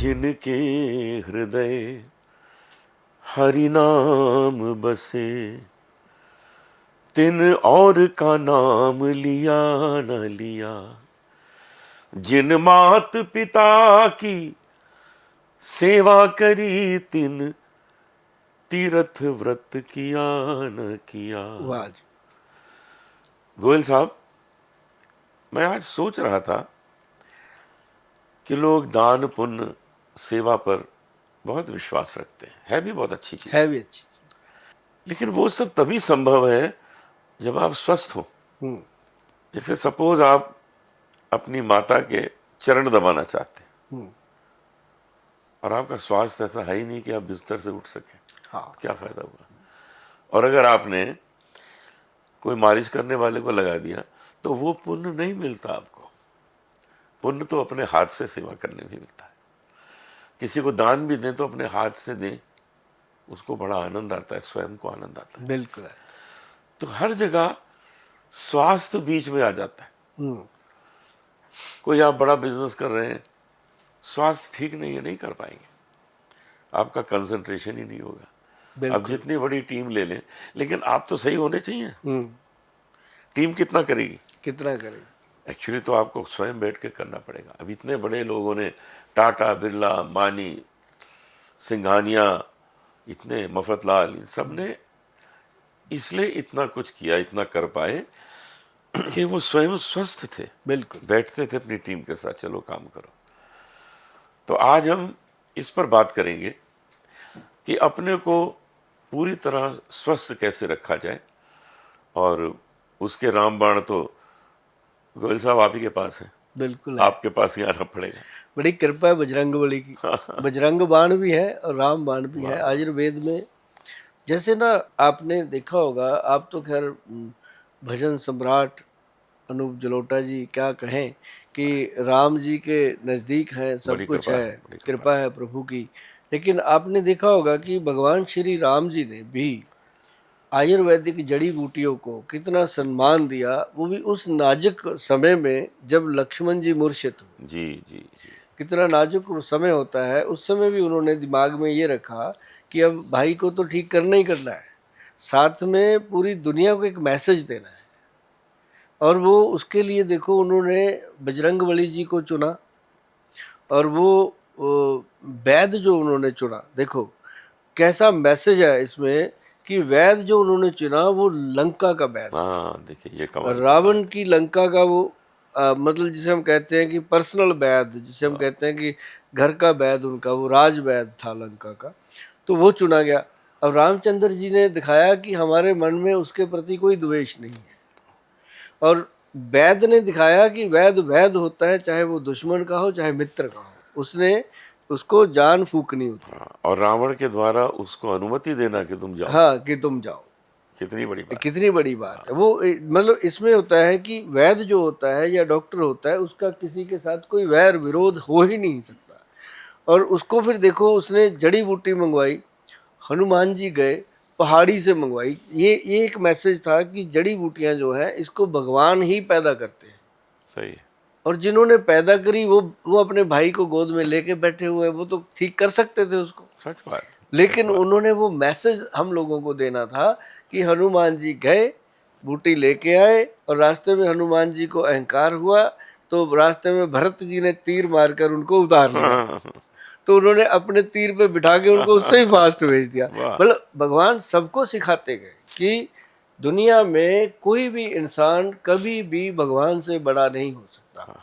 जिनके हृदय हरि नाम बसे, तिन और का नाम लिया न लिया। जिन मात पिता की सेवा करी, तिन तीर्थ व्रत किया न किया। वाह जी। गोयल साहब, मैं आज सोच रहा था कि लोग दान पुण्य सेवा पर बहुत विश्वास रखते हैं, है भी बहुत अच्छी चीज, है भी अच्छी चीज। लेकिन वो सब तभी संभव है जब आप स्वस्थ हो। हम्म। जैसे सपोज आप अपनी माता के चरण दबाना चाहते हैं हम्म। और आपका स्वास्थ्य ऐसा है ही नहीं कि आप बिस्तर से उठ सकें, हाँ। क्या फायदा हुआ। और अगर आपने कोई मालिश करने वाले को लगा दिया तो वो पुण्य नहीं मिलता आपको। पुण्य तो अपने हाथ से सेवा करने में मिलता है। किसी को दान भी दें तो अपने हाथ से दें, उसको बड़ा आनंद आता है, स्वयं को आनंद आता है। बिल्कुल। तो हर जगह स्वास्थ्य बीच में आ जाता है। हम्म। कोई आप बड़ा बिजनेस कर रहे हैं, स्वास्थ्य ठीक नहीं है, नहीं कर पाएंगे, आपका कंसंट्रेशन ही नहीं होगा। अब बिल्कुल। जितनी बड़ी टीम ले लें, लेकिन आप तो सही होने चाहिए। हम्म। टीम कितना करेगी? कितना करेगी? एक्चुअली तो आपको स्वयं बैठ के करना पड़ेगा। अब इतने बड़े लोगों ने, टाटा, बिरला, अंबानी, सिंघानिया, इतने मफतलाल, इन सब ने इसलिए इतना कुछ किया, इतना कर पाए कि वो स्वयं स्वस्थ थे, बिल्कुल। बैठते थे अपनी टीम के साथ, चलो काम करो। तो आज हम इस पर बात करेंगे कि अपने को पूरी तरह स्वस्थ कैसे रखा जाए। और उसके रामबाण तो गोयल साहब आप ही के पास है, बिल्कुल है। आपके पास ही आना पड़ेगा। बड़ी कृपा है बजरंग बली की। बजरंग बाण भी है और राम बाण भी है आयुर्वेद में। जैसे ना आपने देखा होगा, आप तो खैर भजन सम्राट अनूप जलोटा जी क्या कहें कि राम जी के नज़दीक हैं, सब बड़ी कुछ कृपा है, है, बड़ी कृपा कृपा है प्रभु की। लेकिन आपने देखा होगा कि भगवान श्री राम जी ने भी आयुर्वेदिक जड़ी बूटियों को कितना सम्मान दिया, वो भी उस नाजुक समय में जब लक्ष्मण जी मूर्छित हुए। जी जी जी। कितना नाजुक समय होता है, उस समय भी उन्होंने दिमाग में ये रखा कि अब भाई को तो ठीक करना ही करना है, साथ में पूरी दुनिया को एक मैसेज देना है। और वो उसके लिए देखो उन्होंने बजरंगबली जी को चुना, और वो वैद जो उन्होंने चुना, देखो कैसा मैसेज है इसमें कि वैद जो उन्होंने चुना वो लंका का वैद था। हाँ, देखिए ये कमाल की रावण बात। की लंका का वो मतलब जिसे हम कहते हैं कि पर्सनल वैद, जिसे हम कहते हैं कि घर का वैद, उनका वो राज वैद था लंका का, तो वो चुना गया। अब रामचंद्र जी ने दिखाया कि हमारे मन में उसके प्रति कोई द्वेष नहीं है, और वैद ने दिखाया कि वैद वैद होता है, चाहे वो दुश्मन का हो चाहे मित्र का हो, उसने उसको जान फूकनी होती है। हाँ, और रावण के द्वारा उसको अनुमति देना कि तुम जाओ, हाँ, कि तुम जाओ, कितनी बड़ी बात। कितनी बड़ी बात है वो। मतलब इसमें होता है कि वैद्य जो होता है या डॉक्टर होता है, उसका किसी के साथ कोई वैर विरोध हो ही नहीं सकता। और उसको फिर देखो, उसने जड़ी बूटी मंगवाई, हनुमान जी गए पहाड़ी से मंगवाई। ये एक मैसेज था कि जड़ी बूटियां जो है इसको भगवान ही पैदा करते हैं, सही है। और जिन्होंने पैदा करी वो अपने भाई को गोद में लेके बैठे हुए हैं, वो तो ठीक कर सकते थे उसको। सच बात, सच लेकिन बात। उन्होंने वो मैसेज हम लोगों को देना था कि हनुमान जी गए, बूटी लेके आए, और रास्ते में हनुमान जी को अहंकार हुआ तो रास्ते में भरत जी ने तीर मारकर उनको उतार लिया। हाँ, तो उन्होंने अपने तीर पे बिठा के उनको उससे ही फास्ट भेज दिया। वाह। मतलब भगवान सबको सिखाते गए कि दुनिया में कोई भी इंसान कभी भी भगवान से बड़ा नहीं हो सकता।